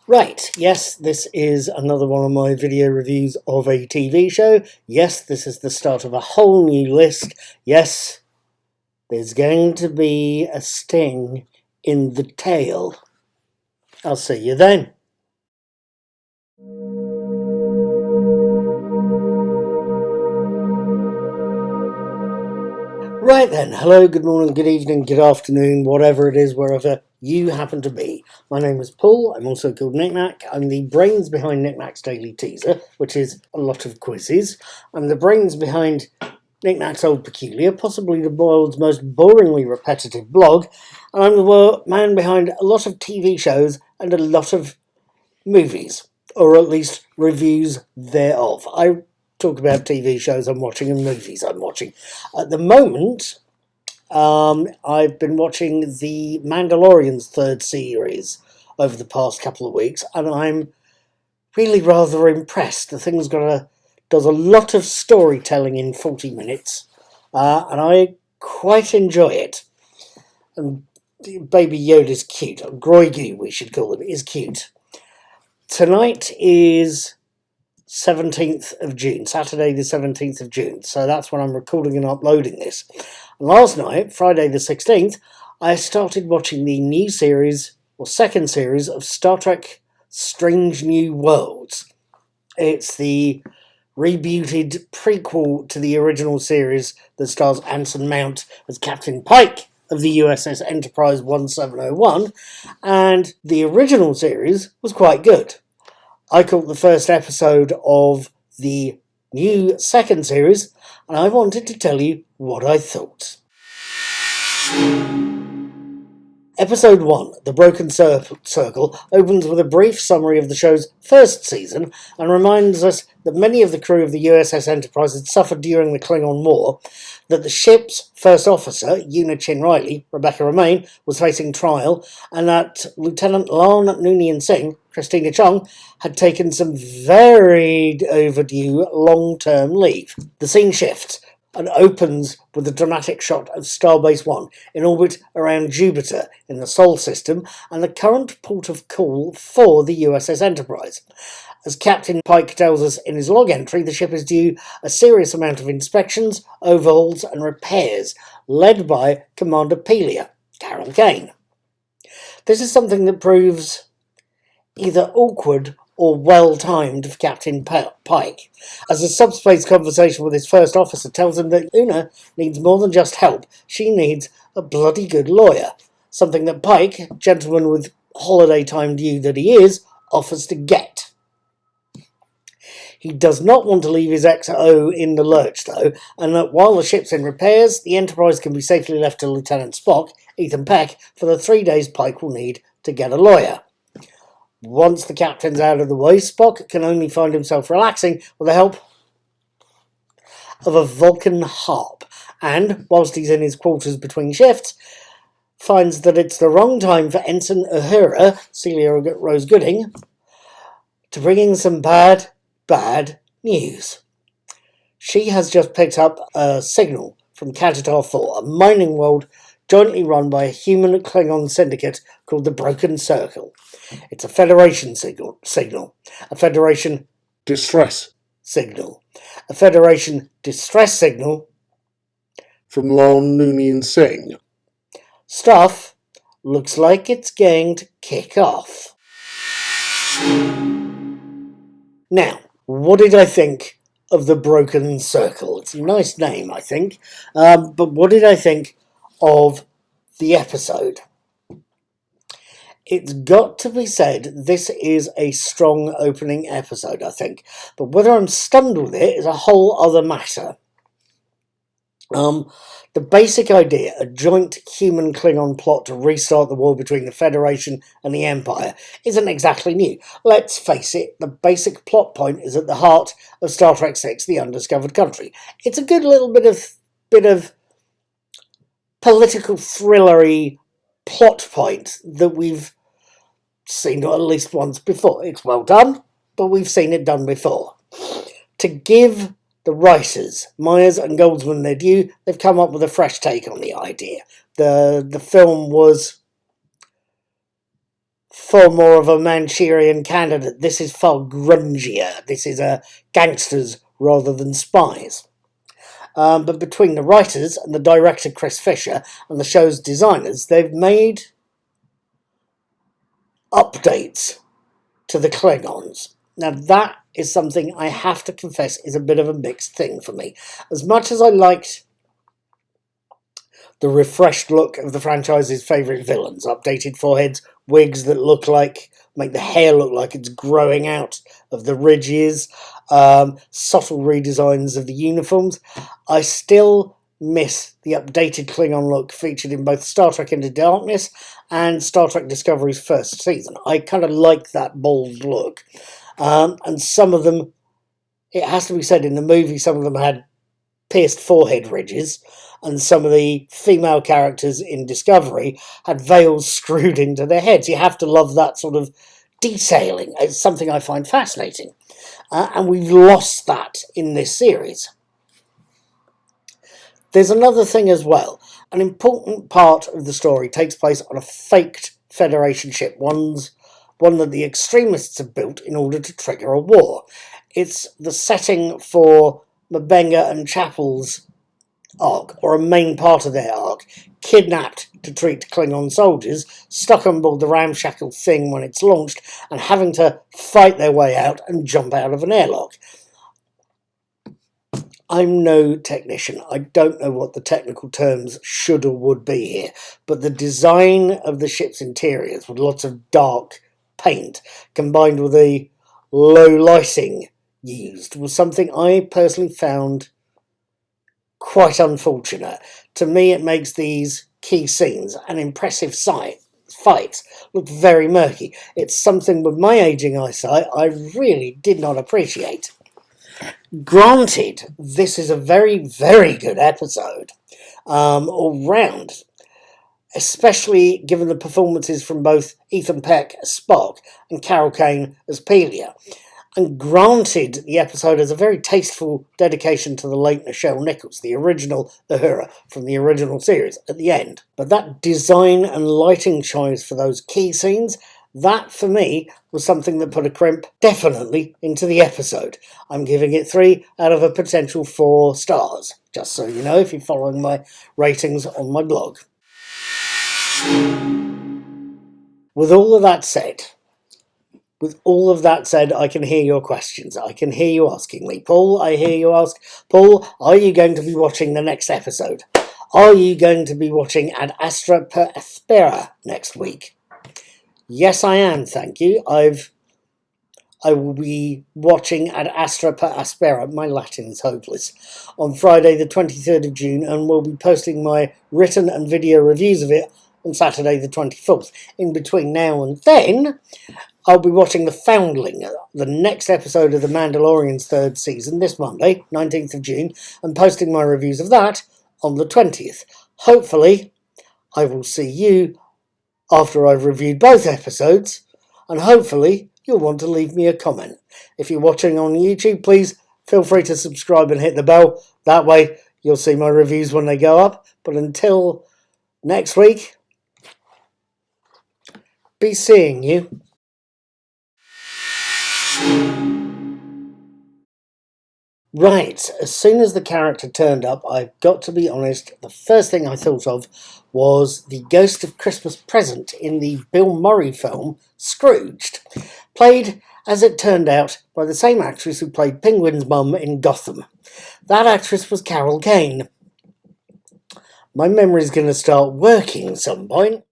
Right, yes, this is another one of my video reviews of a TV show. Yes, this is the start of a whole new list. Yes, there's going to be a sting in the tail. I'll see you then. Right then, hello, good morning, good evening, good afternoon, whatever it is, wherever you happen to be. My name is Paul, I'm also called Knickknack. I'm the brains behind Knickknack's Daily Teaser, which is a lot of quizzes. I'm the brains behind Knickknack's Old Peculiar, possibly the world's most boringly repetitive blog, and I'm the man behind a lot of TV shows and a lot of movies, or at least reviews thereof. I talk about TV shows I'm watching and movies I'm watching. At the moment, I've been watching the Mandalorian's third series over the past couple of weeks, and I'm really rather impressed. The thing's does a lot of storytelling in 40 minutes, and I quite enjoy it. And Baby Yoda's cute. Grogu, we should call him, is cute. Tonight is 17th of June, Saturday the 17th of June, so that's when I'm recording and uploading this. And last night, Friday the 16th, I started watching the new series, or second series, of Star Trek Strange New Worlds. It's the rebooted prequel to the original series that stars Anson Mount as Captain Pike of the USS Enterprise 1701, and the original series was quite good. I caught the first episode of the new second series, and I wanted to tell you what I thought. Episode 1, The Broken Circle, opens with a brief summary of the show's first season and reminds us that many of the crew of the USS Enterprise had suffered during the Klingon War, that the ship's first officer, Una Chin Riley, Rebecca Romaine, was facing trial, and that Lieutenant Lan Noonien Singh, Christina Chong, had taken some very overdue long-term leave. The scene shifts and opens with a dramatic shot of Starbase 1 in orbit around Jupiter in the Sol system and the current port of call for the USS Enterprise. As Captain Pike tells us in his log entry, the ship is due a serious amount of inspections, overhauls and repairs, led by Commander Pelia, Karen Kane. This is something that proves either awkward or well-timed for Captain Pike, as a subspace conversation with his first officer tells him that Una needs more than just help, she needs a bloody good lawyer, something that Pike, gentleman with holiday-timed you that he is, offers to get. He does not want to leave his XO in the lurch, though, and that while the ship's in repairs, the Enterprise can be safely left to Lieutenant Spock, Ethan Peck, for the 3 days Pike will need to get a lawyer. Once the captain's out of the way, Spock can only find himself relaxing with the help of a Vulcan harp, and, whilst he's in his quarters between shifts, finds that it's the wrong time for Ensign Uhura, Celia Rose Gooding, to bring in some bad news. She has just picked up a signal from Katatar 4, a mining world jointly run by a human Klingon syndicate called the Broken Circle. It's a Federation signal, a Federation distress signal, a Federation distress signal from Lan Noonien Singh. Stuff looks like it's going to kick off. Now, what did I think of the Broken Circle? It's a nice name, I think, but what did I think of the episode? It's got to be said, this is a strong opening episode, I think. But whether I'm stunned with it is a whole other matter. The basic idea, a joint human-Klingon plot to restart the war between the Federation and the Empire, isn't exactly new. Let's face it, the basic plot point is at the heart of Star Trek VI, The Undiscovered Country. It's a good little bit of political thrillery plot point that we've seen at least once before. It's well done, but we've seen it done before. To give the writers, Myers and Goldsman, their due, they've come up with a fresh take on the idea. The film was far more of a Manchurian candidate. This is far grungier. This is gangsters rather than spies. But between the writers and the director Chris Fisher and the show's designers, they've made updates to the Klingons. Now that is something I have to confess is a bit of a mixed thing for me. As much as I liked the refreshed look of the franchise's favourite villains, updated foreheads, wigs that make the hair look like it's growing out of the ridges, subtle redesigns of the uniforms, I still miss the updated Klingon look featured in both Star Trek Into Darkness and Star Trek Discovery's first season. I kind of like that bold look. And some of them, it has to be said, in the movie, some of them had pierced forehead ridges, and some of the female characters in Discovery had veils screwed into their heads. You have to love that sort of detailing. It's something I find fascinating. And we've lost that in this series. There's another thing as well. An important part of the story takes place on a faked Federation ship, one that the extremists have built in order to trigger a war. It's the setting for M'Benga and Chapel's arc, or a main part of their arc, kidnapped to treat Klingon soldiers, stuck on board the ramshackle thing when it's launched, and having to fight their way out and jump out of an airlock. I'm no technician. I don't know what the technical terms should or would be here, but the design of the ship's interiors with lots of dark paint combined with the low lighting used was something I personally found quite unfortunate. To me, it makes these key scenes and impressive fights look very murky. It's something with my aging eyesight I really did not appreciate. Granted, this is a very, very good episode all round, especially given the performances from both Ethan Peck as Spock and Carol Kane as Pelia. And granted, the episode has a very tasteful dedication to the late Nichelle Nichols, the original Uhura from the original series, at the end. But that design and lighting choice for those key scenes, that for me was something that put a crimp definitely into the episode. I'm giving it 3 out of a potential 4 stars, just so you know if you're following my ratings on my blog. With all of that said, I can hear your questions. I can hear you asking me. Paul, I hear you ask, Paul, are you going to be watching the next episode? Are you going to be watching Ad Astra per Aspera next week? Yes, I am, thank you. I will be watching Ad Astra per Aspera, my Latin is hopeless, on Friday the 23rd of June, and will be posting my written and video reviews of it on Saturday the 24th. In between now and then, I'll be watching The Foundling, the next episode of The Mandalorian's 3rd season, this Monday, 19th of June, and posting my reviews of that on the 20th. Hopefully, I will see you after I've reviewed both episodes, and hopefully you'll want to leave me a comment. If you're watching on YouTube, please feel free to subscribe and hit the bell. That way you'll see my reviews when they go up. But until next week, be seeing you. Right, as soon as the character turned up, I've got to be honest, the first thing I thought of was the Ghost of Christmas Present in the Bill Murray film Scrooged, played, as it turned out, by the same actress who played Penguin's mum in Gotham. That actress was Carol Kane. My memory's going to start working some point.